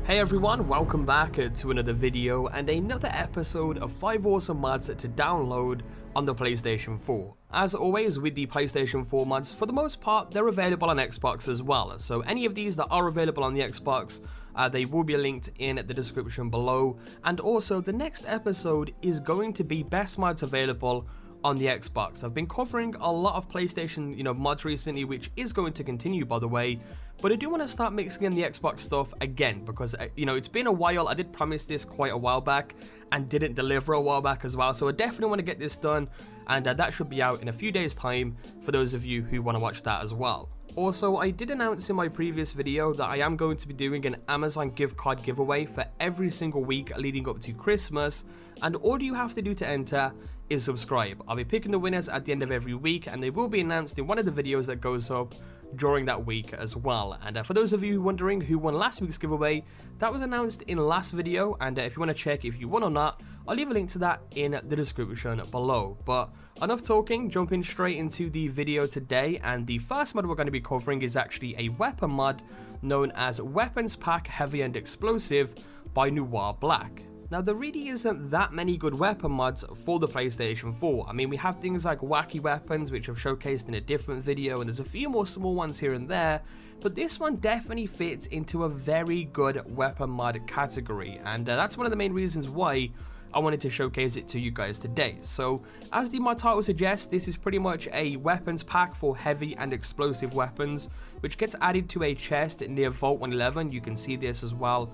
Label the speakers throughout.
Speaker 1: Hey everyone, welcome back to another video and another episode of 5 awesome mods to download on the PlayStation 4. As always with the PlayStation 4 mods, for the most part they're available on Xbox as well, so any of these that are available on the Xbox, they will be linked in the description below. And also the next episode is going to be best mods available on the Xbox. I've been covering a lot of PlayStation mods recently, which is going to continue by the way, but I do want to start mixing in the Xbox stuff again because it's been a while. I did promise this quite a while back and didn't deliver a while back as well, so I definitely want to get this done, and that should be out in a few days time for those of you who want to watch that as well. Also, I did announce in my previous video that I am going to be doing an Amazon gift card giveaway for every single week leading up to Christmas, and all you have to do to enter is subscribe. I'll be picking the winners at the end of every week, and they will be announced in one of the videos that goes up during that week as well. And for those of you wondering who won last week's giveaway, that was announced in last video, and if you want to check if you won or not, I'll leave a link to that in the description below. But enough talking, jumping straight into the video today, and the first mod we're going to be covering is actually a weapon mod known as Weapons Pack Heavy and Explosive by Noir Black. Now, there really isn't that many good weapon mods for the PlayStation 4. I mean, we have things like wacky weapons, which I've showcased in a different video, and there's a few more small ones here and there, but this one definitely fits into a very good weapon mod category, and that's one of the main reasons why I wanted to showcase it to you guys today. So, as the mod title suggests, this is pretty much a weapons pack for heavy and explosive weapons, which gets added to a chest near Vault 111. You can see this as well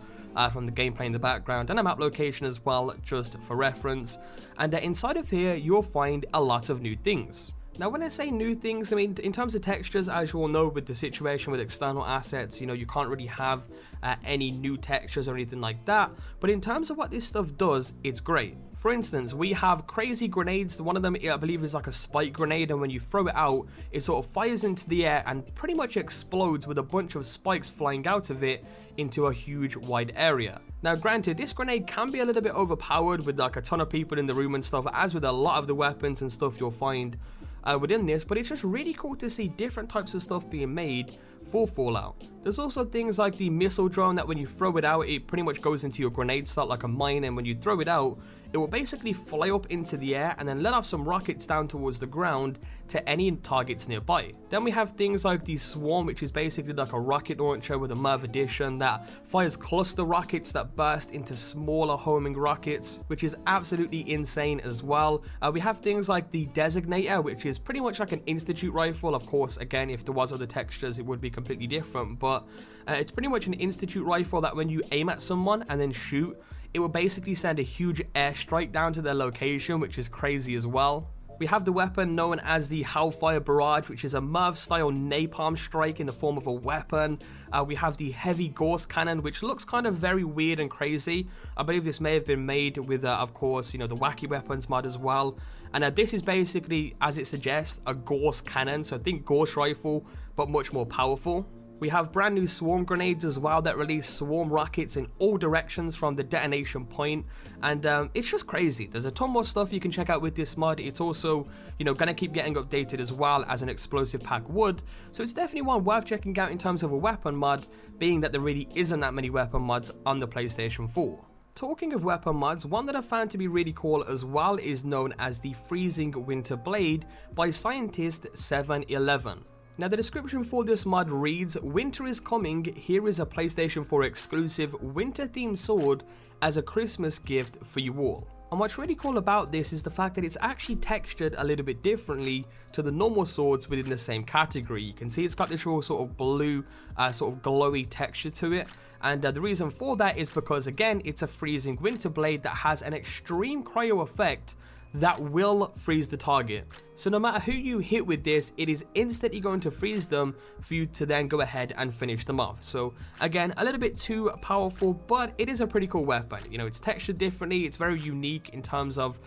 Speaker 1: from the gameplay in the background, and a map location as well, just for reference. And inside of here, you'll find a lot of new things. Now, when I say new things, I mean, in terms of textures, as you all know, with the situation with external assets, you can't really have any new textures or anything like that. But in terms of what this stuff does, it's great. For instance, we have crazy grenades. One of them, I believe, is like a spike grenade, and when you throw it out, it sort of fires into the air and pretty much explodes with a bunch of spikes flying out of it into a huge wide area. Now, granted, this grenade can be a little bit overpowered with like a ton of people in the room and stuff, as with a lot of the weapons and stuff you'll find within this, but it's just really cool to see different types of stuff being made for Fallout. There's also things like the missile drone that when you throw it out, it pretty much goes into your grenade slot like a mine, and when you throw it out, it will basically fly up into the air and then let off some rockets down towards the ground to any targets nearby. Then we have things like the Swarm, which is basically like a rocket launcher with a Merv addition that fires cluster rockets that burst into smaller homing rockets, which is absolutely insane as well. We have things like the Designator, which is pretty much like an Institute rifle. Of course, again, if there was other textures, it would be completely different, but it's pretty much an Institute rifle that when you aim at someone and then shoot, it will basically send a huge airstrike down to their location, which is crazy as well. We have the weapon known as the Hellfire Barrage, which is a Merv-style napalm strike in the form of a weapon. We have the Heavy Gauss Cannon, which looks kind of very weird and crazy. I believe this may have been made with, of course, the Wacky Weapons mod as well. And this is basically, as it suggests, a Gauss Cannon, so think Gauss rifle, but much more powerful. We have brand new Swarm grenades as well that release Swarm rockets in all directions from the detonation point, and it's just crazy. There's a ton more stuff you can check out with this mod. It's also, gonna keep getting updated as well as an explosive pack would, so it's definitely one worth checking out in terms of a weapon mod, being that there really isn't that many weapon mods on the PlayStation 4. Talking of weapon mods, one that I found to be really cool as well is known as the Freezing Winter Blade by Scientist 711. Now, the description for this mod reads, "Winter is coming, here is a PlayStation 4 exclusive winter-themed sword as a Christmas gift for you all." And what's really cool about this is the fact that it's actually textured a little bit differently to the normal swords within the same category. You can see it's got this real sort of blue, sort of glowy texture to it. And the reason for that is because, again, it's a freezing winter blade that has an extreme cryo effect that will freeze the target. So no matter who you hit with this, it is instantly going to freeze them for you to then go ahead and finish them off. So again, a little bit too powerful, but it is a pretty cool weapon. It's textured differently, it's very unique in terms of,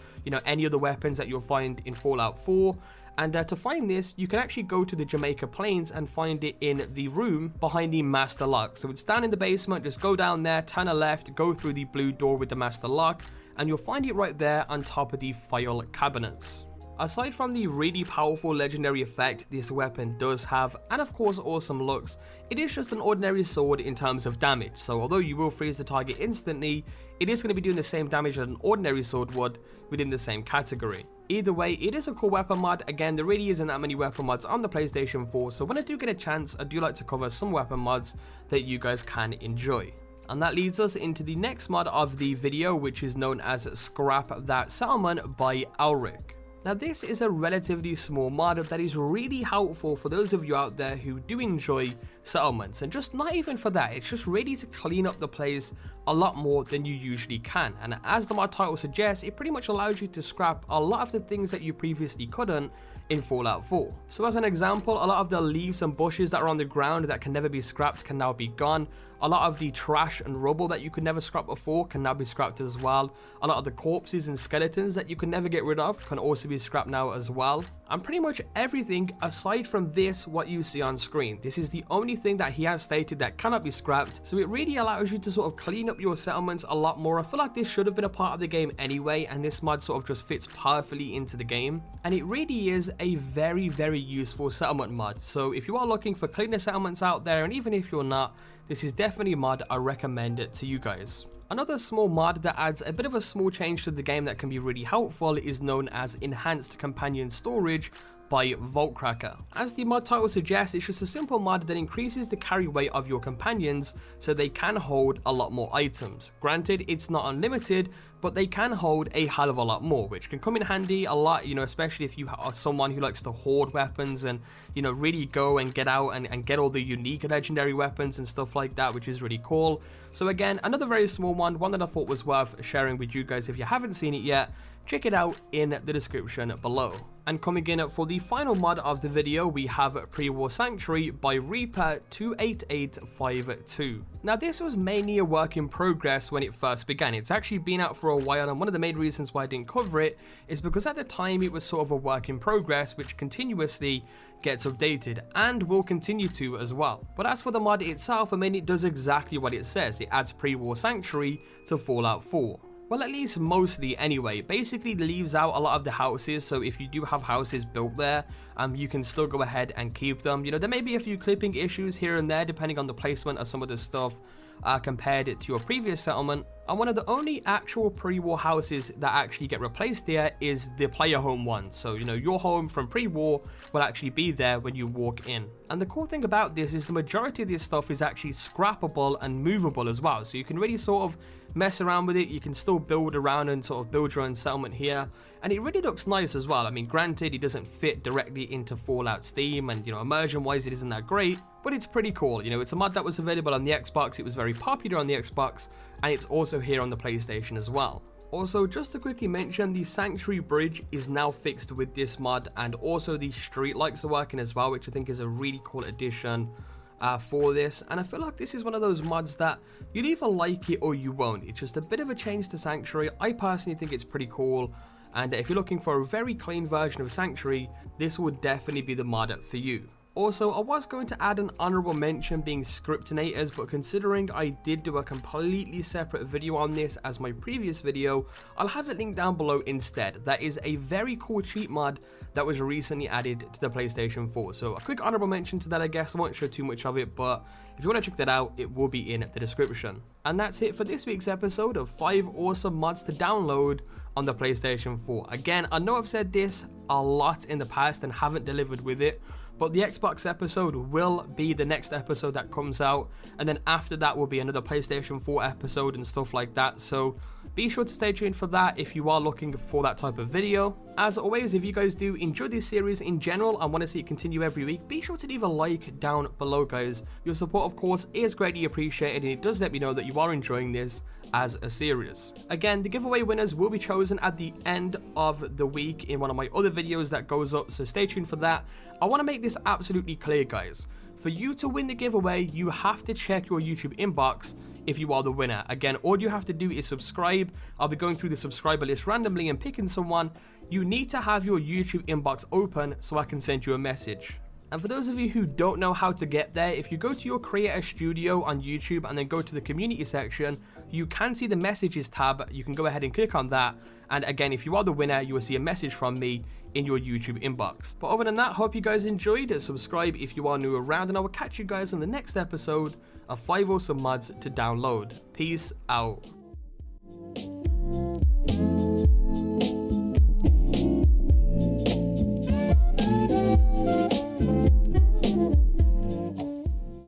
Speaker 1: any other weapons that you'll find in Fallout 4. And to find this, you can actually go to the Jamaica Plains and find it in the room behind the Master Lock. So it's down in the basement, just go down there, turn a left, go through the blue door with the Master Lock, and you'll find it right there on top of the file cabinets. Aside from the really powerful legendary effect this weapon does have, and of course awesome looks, it is just an ordinary sword in terms of damage, so although you will freeze the target instantly, it is going to be doing the same damage that an ordinary sword would within the same category. Either way, it is a cool weapon mod. Again, there really isn't that many weapon mods on the PlayStation 4, so when I do get a chance, I do like to cover some weapon mods that you guys can enjoy. And that leads us into the next mod of the video, which is known as Scrap That Salmon by Elric. Now this is a relatively small mod that is really helpful for those of you out there who do enjoy settlements, and just not even for that, it's just ready to clean up the place a lot more than you usually can. And as the mod title suggests, it pretty much allows you to scrap a lot of the things that you previously couldn't in Fallout 4. So as an example, a lot of the leaves and bushes that are on the ground that can never be scrapped can now be gone. A lot of the trash and rubble that you could never scrap before can now be scrapped as well. A lot of the corpses and skeletons that you could never get rid of can also be scrapped now as well. And pretty much everything aside from this, what you see on screen. This is the only thing that he has stated that cannot be scrapped, so it really allows you to sort of clean up your settlements a lot more. I feel like this should have been a part of the game anyway, and this mod sort of just fits perfectly into the game. And it really is a very, very useful settlement mod. So if you are looking for cleaner settlements out there, and even if you're not, this is definitely a mod I recommend it to you guys. Another small mod that adds a bit of a small change to the game that can be really helpful is known as Enhanced Companion Storage by Vaultcracker. As the mod title suggests, it's just a simple mod that increases the carry weight of your companions so they can hold a lot more items. Granted, it's not unlimited, but they can hold a hell of a lot more, which can come in handy a lot, especially if you are someone who likes to hoard weapons and, really go and get out and get all the unique legendary weapons and stuff like that, which is really cool. So again, another very small one that I thought was worth sharing with you guys. If you haven't seen it yet, check it out in the description below. And coming in for the final mod of the video, we have Pre-War Sanctuary by Reaper 28852. Now this was mainly a work in progress when it first began. It's actually been out for a while, and one of the main reasons why I didn't cover it is because at the time it was sort of a work in progress which continuously gets updated and will continue to as well. But as for the mod itself, I mean, it does exactly what it says. It adds Pre-War Sanctuary to Fallout 4. Well, at least mostly anyway. Basically leaves out a lot of the houses, so if you do have houses built there, you can still go ahead and keep them. There may be a few clipping issues here and there depending on the placement of some of the stuff compared to your previous settlement. And one of the only actual pre-war houses that actually get replaced here is the player home one. So, your home from pre-war will actually be there when you walk in. And the cool thing about this is the majority of this stuff is actually scrappable and movable as well. So you can really sort of mess around with it. You can still build around and sort of build your own settlement here. And it really looks nice as well. I mean, granted, it doesn't fit directly into Fallout's theme, and, immersion-wise, it isn't that great. But it's pretty cool. It's a mod that was available on the Xbox. It was very popular on the Xbox, and it's also here on the PlayStation as well. Also, just to quickly mention, the Sanctuary Bridge is now fixed with this mod, and also the street lights are working as well, which I think is a really cool addition for this. And I feel like this is one of those mods that you'll either like it or you won't. It's just a bit of a change to Sanctuary. I personally think it's pretty cool, and if you're looking for a very clean version of Sanctuary, this would definitely be the mod for you. Also, I was going to add an honorable mention being Scriptinators, but considering I did do a completely separate video on this as my previous video, I'll have it linked down below instead. That is a very cool cheat mod that was recently added to the PlayStation 4. So a quick honorable mention to that, I guess. I won't show too much of it, but if you want to check that out, it will be in the description. And that's it for this week's episode of 5 awesome mods to download on the PlayStation 4. Again, I know I've said this a lot in the past and haven't delivered with it, but the Xbox episode will be the next episode that comes out, and then after that will be another PlayStation 4 episode and stuff like that. So be sure to stay tuned for that if you are looking for that type of video. As always, if you guys do enjoy this series in general and want to see it continue every week, be sure to leave a like down below, guys. Your support, of course, is greatly appreciated, and it does let me know that you are enjoying this as a series. Again, the giveaway winners will be chosen at the end of the week in one of my other videos that goes up, so stay tuned for that. I want to make this absolutely clear, guys. For you to win the giveaway, you have to check your YouTube inbox if you are the winner. Again, all you have to do is subscribe. I'll be going through the subscriber list randomly and picking someone. You need to have your YouTube inbox open so I can send you a message. And for those of you who don't know how to get there, if you go to your Creator Studio on YouTube and then go to the community section, you can see the messages tab. You can go ahead and click on that. And again, if you are the winner, you will see a message from me in your YouTube inbox. But other than that, hope you guys enjoyed. Subscribe if you are new around, and I will catch you guys in the next episode of 5 awesome mods to download. Peace out.